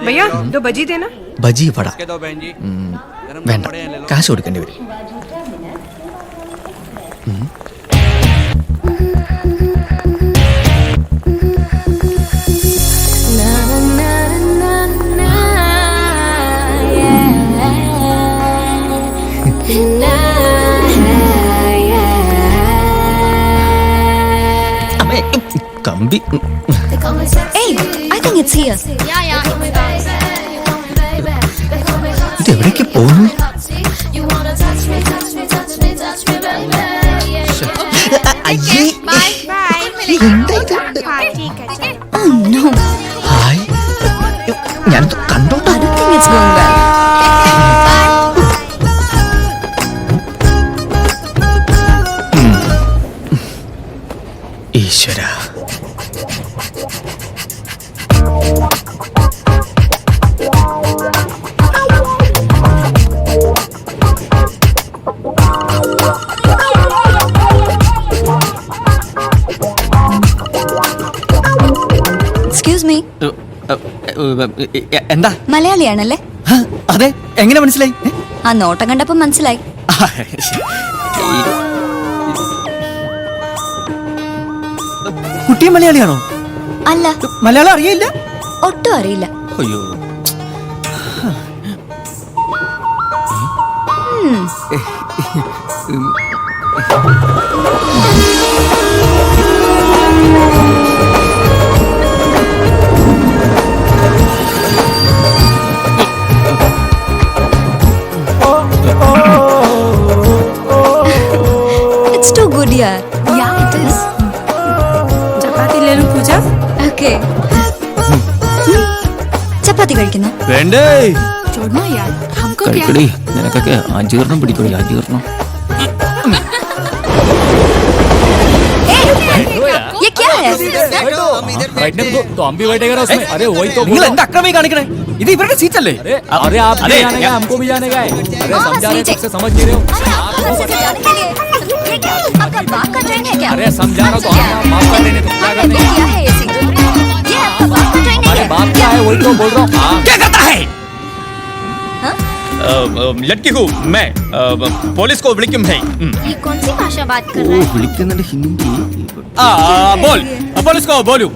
भैया 2 बजी देना। ബജി വട വേണ്ട, കാശ് കൊടുക്കേണ്ടി വരും. കമ്പി. ഇത് എവിടേക്ക് പോകുന്നു? ഹായ്, ഞാൻ കണ്ടോട്ടെ. ഈശ്വര, എക്സ്ക്യൂസ് മീ, എന്താ? മലയാളിയാണല്ലേ? അതെ, എങ്ങനെ മനസ്സിലായി? ആ നോട്ടം കണ്ടപ്പോ മനസ്സിലായി. കുട്ടി മലയാളിയാണോ? അല്ല, മലയാളം അറിയില്ല? ഒട്ടും അറിയില്ല. അയ്യോ, It's too good yaar. Yeah, it is. ചപ്പാത്തി ले लूं पूजा? Okay. ചപ്പാത്തി കഴിക്കുന്നു? വേണ്ടേ. छोड़ना यार, हमको क्या? കഴിക്കടി, നിനക്കൊക്കെ ആജീർണം പിടിക്കടി, ആജീർണം. ये क्या है? बैठने को तो हम भी बैठेगा ना उसमें। अरे वही तो നിങ്ങൾ എന്താ അക്രമി കാണിക്കണേ? ഇത് ഇവരുടെ സീറ്റ് അല്ലേ? अरे आप भी जाने का, हमको भी जाने का है। अरे समझा रहे सबसे समझ नहीं रहे हो। ये क्या? आपका बाप का ट्रेन है क्या? अरे समझा रहा तो हम माफ कर देने तो क्या करने? क्या है ये सीट? ये आपका बाप का ट्रेन है अरे क्या? बाप क्या है वही तो बोल रहा हूँ। क्या करता है? लड़की हूँ मैं, पुलिस को विलिकम है। ये कौन सी भाषा बात कर रहा है? വിളിക്കുന്നുണ്ട് ഹിന്ദി. बोल, पुलिस को बोलू।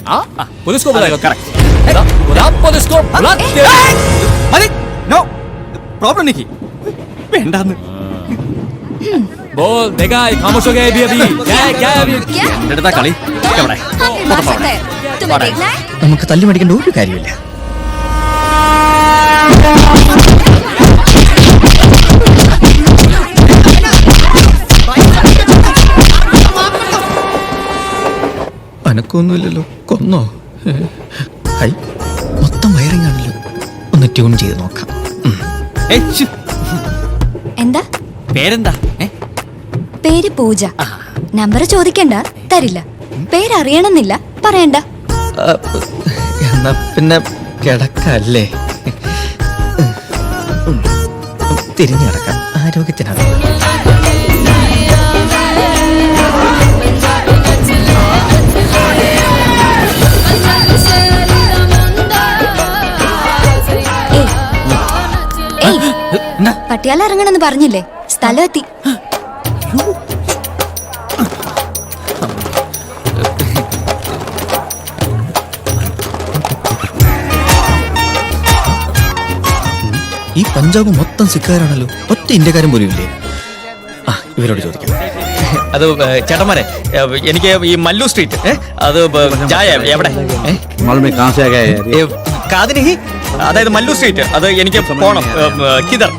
हाँ पुलिस को बुलाएगा? करेक्ट, बुला पुलिस को बुला। അതെ, നോ പ്രോബ്ലം नहीं വേണ്ടാന്ന്. बोल देखा, खामोश हो गया अभी अभी। क्या है क्या है अभी? क्या? എടുത്താ കളി. എവിടെ? हाँ, फिर मार सकता है। तुम्हें देखना है? നമുക്ക് തല്ലി മേടിക്കേണ്ട ഒരു കാര്യമില്ല. അനക്കൊന്നുമില്ലല്ലോ, കൊന്നോ? ഹൈ, മൊത്തം വയറിംഗ് ആണല്ലോ. ഒന്ന് ട്യൂൺ ചെയ്ത് നോക്കാം. എന്താ പേരെന്താ? പേര് പൂജ. നമ്പർ ചോദിക്കണ്ട, തരില്ല. പേരറിയണമെന്നില്ല, പറയണ്ട. എന്നാ പിന്നെ കിടക്കല്ലേ? തിരിഞ്ഞു കിടക്കാം, ആരോഗ്യത്തിനാണ്. പട്ടിയാല ഇറങ്ങണമെന്ന് പറഞ്ഞില്ലേ? സ്ഥലം എത്തി. ഈ പഞ്ചാബ് മൊത്തം സിക്കാരാണല്ലോ, ഒറ്റ ഇന്ത്യക്കാരൻ പോലും ഇല്ലേ? ആ, ഇവരോട് ചോദിക്കാം. അത് ചേട്ടന്മാരെ, എനിക്ക് ഈ മല്ലു സ്ട്രീറ്റ് അത് ചായ എവിടെ? കാതിന് അതായത് മല്ലു സ്ട്രീറ്റ്, അത് എനിക്ക് പോണം. കിതർ?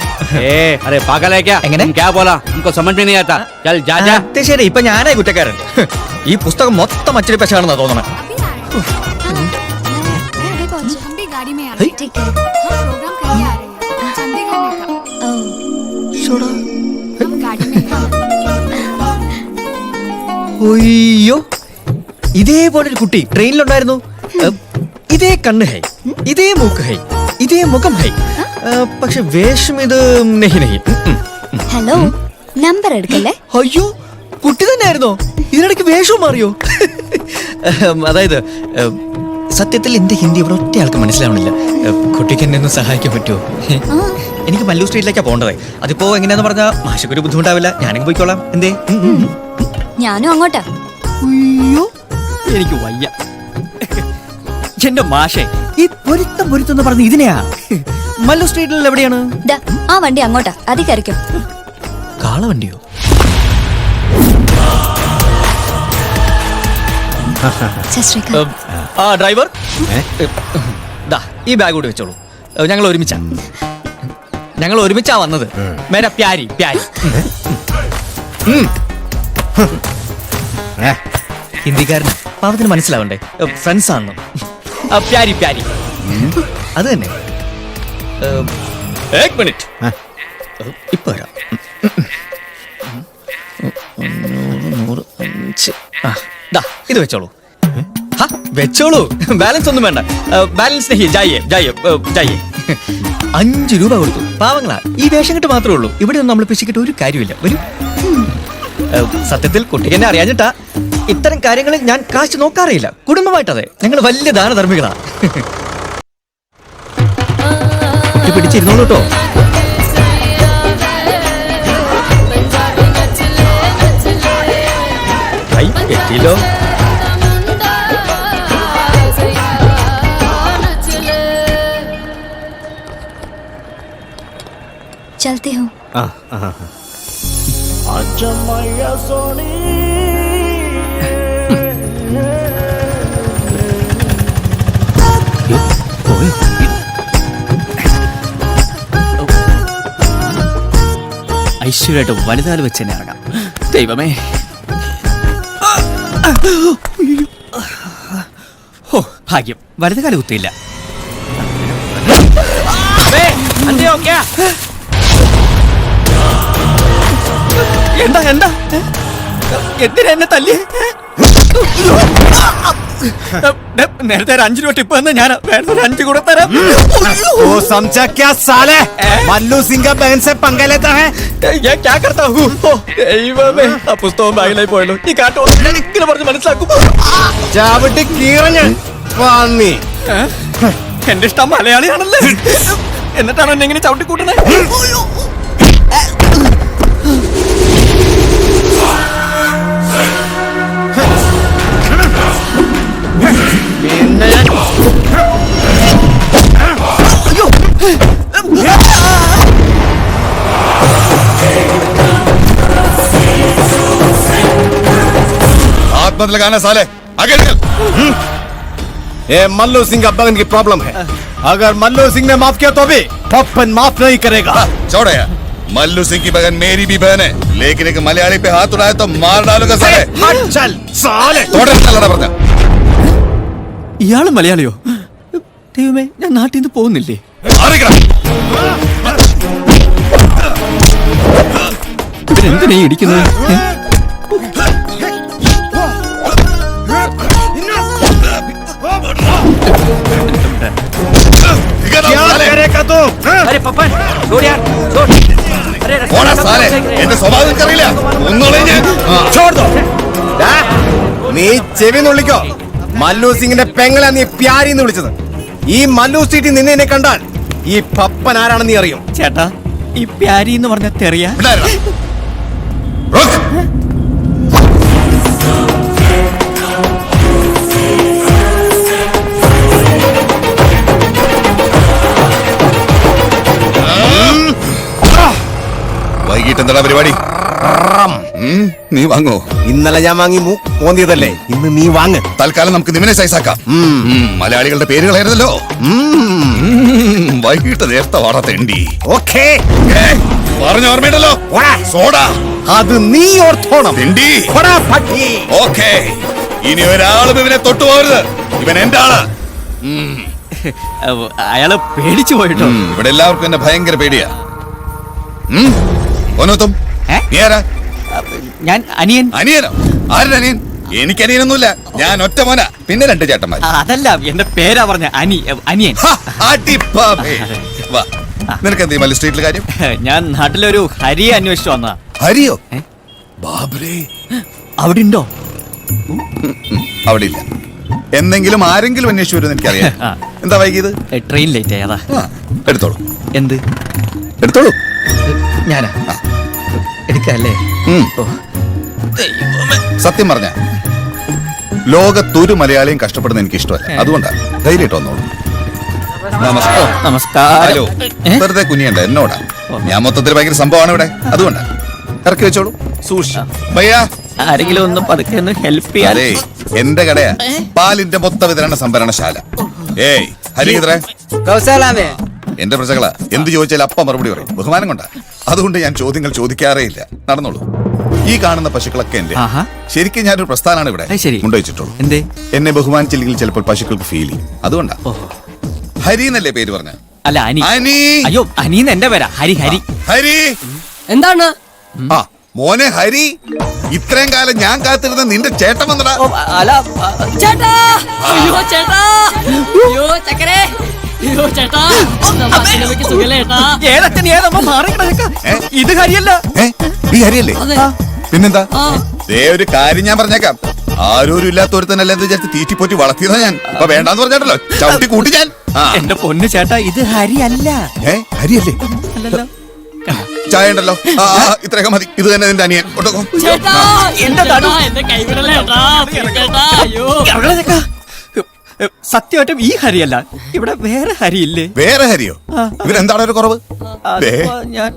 अरे पागल है क्या? എങ്ങനെ? क्या बोला? हमको समझ में नहीं आता। चल जा जा। ശരി, ഇപ്പൊ ഞാനായി കുറ്റക്കാരൻ. ഈ പുസ്തകം മൊത്തം അച്ചടി പശാണെന്നാ തോന്നണേ. हम भी गाड़ी में आ रहे हैं। ठीक है। हम प्रोग्राम करके आ रहे हैं चंडीगढ़ में का। हम गाड़ी में ഒയ്യോ, ഇതേപോലൊരു കുട്ടി ട്രെയിനിലുണ്ടായിരുന്നു. ഇതേ കണ്ണ് ഹൈ, ഇതേ മൂക്ക് ഹൈ, ഇതേ മുഖം ഹൈ, പക്ഷെ വേഷം ഇത് നെഹി നെഹി. ഹലോ, നമ്പർ എടുക്കല്ലേ? അയ്യോ, കുട്ടി തന്നെ ആയിരുന്നോ? ഇതിനിടയ്ക്ക് വേഷവും മാറിയോ? അതായത് സത്യത്തിൽ എന്റെ ഹിന്ദി ഇവിടെ ഒറ്റ ആൾക്ക് മനസ്സിലാവണില്ല. കുട്ടിക്ക് എന്നെ ഒന്ന് സഹായിക്കാൻ പറ്റുമോ? എനിക്ക് മല്ലു സ്ട്രീറ്റിലേക്കാ പോകേണ്ടത്. അതിപ്പോ എങ്ങനെയാന്ന് പറഞ്ഞാൽ മാഷക്കൊരു ബുദ്ധിമുട്ടാവില്ല. ഞാനെങ്കിൽ പോയിക്കോളാം. എന്തേ? ഞാനും അങ്ങോട്ടാ. അയ്യോ എനിക്ക് വയ്യ. എന്റെ മാഷേ, ഈ പൊരുത്തം എന്ന് പറഞ്ഞ് ഇതിനെയാ. മല്ലു സ്ട്രീറ്റിൽ എവിടെയാണ്? ദാ, ആ വണ്ടി അങ്ങോട്ടാ, അതി കയറിക്കോ. കാളവണ്ടിയോ? ആ ഡ്രൈവർ, ദാ ഈ ബാഗ് കൂടി വെച്ചോളൂ. ഞങ്ങൾ ഒരുമിച്ചാ വന്നത്. മേരാ പ്യാരി പ്യാരി. ഹിന്ദിക്കാരന് പാവത്തിന് മനസ്സിലാവണ്ടേ? ഫ്രണ്ട്സ് ആണല്ലോ. പ്യാരി പ്യാരി അത് തന്നെ. ഏക് മിനിറ്റ്, ഇപ്പൊ വരാം. 100, 5. ഇത് വെച്ചോളൂ. വെച്ചോളൂ, ബാലൻസ് ഒന്നും വേണ്ട. ബാലൻസ് 5 രൂപ കൊടുത്തു. പാവങ്ങളാ, ഈ വേഷം കിട്ട് മാത്രമേ ഉള്ളൂ. ഇവിടെ ഒന്നും നമ്മൾ പിശിക്കിട്ട് ഒരു കാര്യമില്ല. വരും. സത്യത്തിൽ കുട്ടിക്ക് എന്നെ അറിയാഞ്ഞിട്ടാ. ഇത്തരം കാര്യങ്ങളിൽ ഞാൻ കാശ് നോക്കാറില്ല. കുടുംബമായിട്ടതെ ഞങ്ങൾ വലിയ ദാനധർമ്മികളാ. പിടിച്ചിരുന്നോളൂ കേട്ടോ. എത്തിയല്ലോ. चलते हो. ഐശ്വര്യമായിട്ട് വലുതാൽ വെച്ച് തന്നെ ഇറങ്ങാം. ദൈവമേ, ഓ ഭാഗ്യം, വലതുകാലം കുത്തിയില്ല. എന്താ എന്താ എന്തിനാ എന്നെ തല്ലി? നേരത്തെ 5 രൂപ ടിപ്പ് തന്നെ ഞാൻ വേറെ 5 കൂടെ തരാം. वो समझा क्या साले? मल्लू सिंह का बहन से पंगा लेता है? ഞാൻ क्या करता हूँ? ദൈവമേ, ആ പുസ്തകം ബാഗിലായി പോയല്ലോ. ഈ കാട്ടോ ഇങ്ങനെ പറഞ്ഞ് മനസ്സിലാക്കും. ചാവിട്ട് കീറഞ്ഞ് പന്നി. എന്റെ ഇഷ്ടം മലയാളിയാണല്ലേ, എന്നിട്ടാണ് എന്നെ ഇങ്ങനെ ചവിട്ടിക്കൂട്ടണേ. हाथ मत लगाना साले, आगे निकल। ये मल्लू सिंह का बहन की प्रॉब्लम है. अगर मल्लू सिंह ने माफ किया तो भी पप्पन माफ नहीं करेगा. छोड़ो यार, मल्लू सिंह की बहन मेरी भी बहन है, लेकिन एक मलयाली पे हाथ उठाए तो मार डालूंगा साले. चल साले. लड़ा പറഞ്ഞ ഇയാള് മലയാളിയോ? ദൈവമേ, ഞാൻ നാട്ടിൽ നിന്ന് പോകുന്നില്ലേ? ഇവരെന്തിനാ ഇടിക്കുന്നത്? क्या करेगा तू? अरे पप्पन, छोड़ यार, छोड़. സാലേ, എന്റെ സ്വഭാവം അറിയില്ല. छोड़ दो. നീ ചെവി നുള്ളിക്കോ. മല്ലു സിംഗിന്റെ പെങ്ങളെ നീ പ്യാരി എന്ന് വിളിച്ചത്. ഈ മല്ലു സ്ട്രീറ്റിൽ നിന്നെ എന്നെ കണ്ടാൽ ഈ പപ്പൻ ആരാണെന്ന് നീ അറിയും. ചേട്ടാ, ഈ പ്യാരി എന്ന് പറഞ്ഞ തെറിയ. വൈകിട്ട് എന്താ പരിപാടി? നീ വാങ്ങോ? ഇന്നലെ ഞാൻ വാങ്ങി പോന്നിയതല്ലേ, ഇന്ന് നീ വാങ്ങ്. തൽക്കാലം നമുക്ക് നിവിനെ സൈസാക്കാം. മലയാളികളുടെ പേരുകളായിരുന്നല്ലോ. വൈകിട്ട് നേരത്തെ വാടത്തേണ്ടി. ഓക്കേ, പറഞ്ഞ ഓർമ്മയുണ്ടല്ലോ. സോഡ അത് നീ ഓർത്തോണം. ഓക്കേ, ഇനി ഒരാളും ഇവനെ തൊട്ടുപോകരുത്. ഇവൻ എന്റെ ആള്. അയാള് പേടിച്ചു പോയിട്ടോ. ഇവിടെ എല്ലാവർക്കും എന്നെ ഭയങ്കര പേടിയാ. ഞാൻ അനിയൻ. അനിയനോ? ആരുടെ അനിയൻ? എനിക്ക് അനിയനൊന്നുമില്ല. ഞാൻ ഒറ്റ മോന, പിന്നെ 2 ചേട്ടന്മാർ. അതല്ല, എന്റെ പേരാ പറഞ്ഞ അനിയൻ. നിനക്ക് എന്ത് മല്ലു സ്ട്രീറ്റിൽ കാര്യം? ഞാൻ നാട്ടിലൊരു ഹരിയെ അന്വേഷിച്ചു വന്നതാ. ഹരിയോ? ബാബ്രേ, അവിടെ ഉണ്ടോ? അവിടെ ഇല്ല. എന്തെങ്കിലും ആരെങ്കിലും അന്വേഷിച്ചു വരുമെന്ന് എനിക്കറിയാം. എന്താ വൈകിയത്? ട്രെയിൻ ലേറ്റ് ആയതാ. എടുത്തോളൂ, എന്ത് എടുത്തോളൂ. ഞാനാ എടുക്കല്ലേ? ഉം. സത്യം പറഞ്ഞ ലോകത്തൊരു മലയാളിയും കഷ്ടപ്പെടുന്ന എനിക്ക് ഇഷ്ടമല്ല. അതുകൊണ്ടാ ധൈര്യമായിട്ട് വന്നോളൂ. നമസ്കാരം. നമസ്കാരം. ഹലോ, വെറുതെ കുനിയണ്ട, എന്നോടാ. ഞാൻ മൊത്തത്തിൽ ഭയങ്കര സംഭവമാണ് ഇവിടെ. അതുകൊണ്ടാ ഇറക്കി വെച്ചോളൂ. സൂക്ഷിച്ചു ഭയ്യാ. ആരെങ്കിലും ഒന്ന് പതുക്കെ ഒന്ന് ഹെൽപ്പ് ചെയ്യാൻ. അതെ, എന്റെ കടയാ, പാലിന്റെ മൊത്ത വിതരണ സംഭരണശാല. ഏയ് ഹരിഹിദ്രേ, എന്റെ പ്രജകളാ. എന്ത് ചോദിച്ചാൽ അപ്പ മറുപടി പറയും. ബഹുമാനം കൊണ്ടാ. അതുകൊണ്ട് ഞാൻ ചോദ്യങ്ങൾ ചോദിക്കാറേ ഇല്ല. നടന്നോളൂ. ഈ കാണുന്ന പശുക്കളൊക്കെ എന്റെ. ആഹാ. ശരിക്കും ഞാനൊരു പ്രസ്ഥാനാണ് ഇവിടെ അത് ശരി. കൊണ്ടുവച്ചിട്ടുള്ളൂ. എന്തേ? എന്നെ ബഹുമാനിച്ചില്ലെങ്കിൽ ചിലപ്പോൾ പശുക്കൾക്ക് ഫീൽ ചെയ്യും. അതുകൊണ്ടാ. ഹരി എന്നല്ലേ പേര് പറഞ്ഞ? അല്ല അനി. അനി. അയ്യോ അനീന്ന് എന്റെ പേരാ. ഹരി ഹരി. ഹരി എന്താണ്? ആ മോനെ ഹരി, ഇത്രയും കാലം ഞാൻ കാത്തിരുന്ന നിന്റെ ചേട്ടൻ വന്നടാ. അല്ല ചേട്ടാ! അയ്യോ ചേട്ടാ! അയ്യോ ചക്കരേ! അയ്യോ ചേട്ടാ! നമുക്ക് സുഖല്ലേ ചേട്ടാ? ഏതച്ഛൻ ഏതമ്മ മാറി കിടക്ക. ഏ? ഇത് ഹരിയല്ല. നീ ഹരിയല്ലേ? അതെ. പിന്നെന്താ? ആ. ദേ ഒരു കാര്യം ഞാൻ പറഞ്ഞേക്കാം. ആരോരും ഇല്ലാത്തൊരുത്തനല്ല എന്ന് വിചാരിച്ച് തീറ്റിപ്പോറ്റി വളർത്തിയതാ ഞാൻ. അപ്പൊ വേണ്ടാന്ന് പറഞ്ഞാട്ടല്ലോ ചവിട്ടി കൂട്ടി ഞാൻ. ആ. എന്റെ പൊന്നു ചേട്ടാ ഇത് ഹരിയല്ല. ഹരിയല്ലേ? അല്ലല്ലോ. ചായ ഉണ്ടല്ലോ. ഇത്രയൊക്കെ മതി. ഇത് തന്നെ നിന്റെ അനിയൻ. കൊണ്ടുപോ. ചേട്ടാ! എന്റെ നടു. എന്നെ കൈവിടല്ലേ ചേട്ടാ? ചേട്ടാ! അയ്യോ! ഇറങ്ങടാ ചേക്കാ. സത്യമായിട്ടും ഈ ഹരിയല്ല. ഇവിടെ വേറെ ഹരിയില്ലേ? വേറെ ഹരിയോ? ഇവരെന്താണ് ഒരു കുറവ്? ദേ,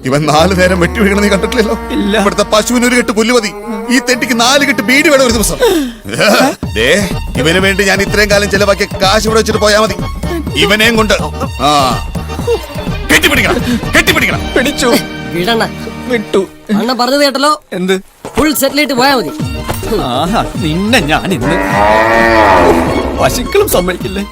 ഇവൻ 4 നേരം വെട്ടി വീഴണ നീ കണ്ടിട്ടില്ലല്ലോ. ഇല്ല. ഇവിടുത്തെ പശുവിന് 1 കെട്ട് പുല്ല് മതി. ഈ തെറ്റിക്ക് 4 കെട്ട് ബീഡി വേണം ഒരു ദിവസം. ദേ, ഇവന് വേണ്ടി ഞാൻ ഇത്രയും കാലം ചെലവാക്കിയ കാശ് ഇവിടെ വെച്ചിട്ട് പോയാ മതി. ഇവനെയും കൊണ്ട് കെട്ടിപ്പിടിക്കണം, കെട്ടിപ്പിടിക്കണം. പിടിച്ചു. വിടണ. വിട്ടു. അണ്ണൻ പറഞ്ഞത് കേട്ടല്ലോ. എന്ത്? ഫുൾ സെറ്റിലായിട്ട് പോയാ മതി. ആഹാ നിന്നെ ഞാൻ ഇന്ന് പശുക്കളും സമ്മതിക്കില്ലേ.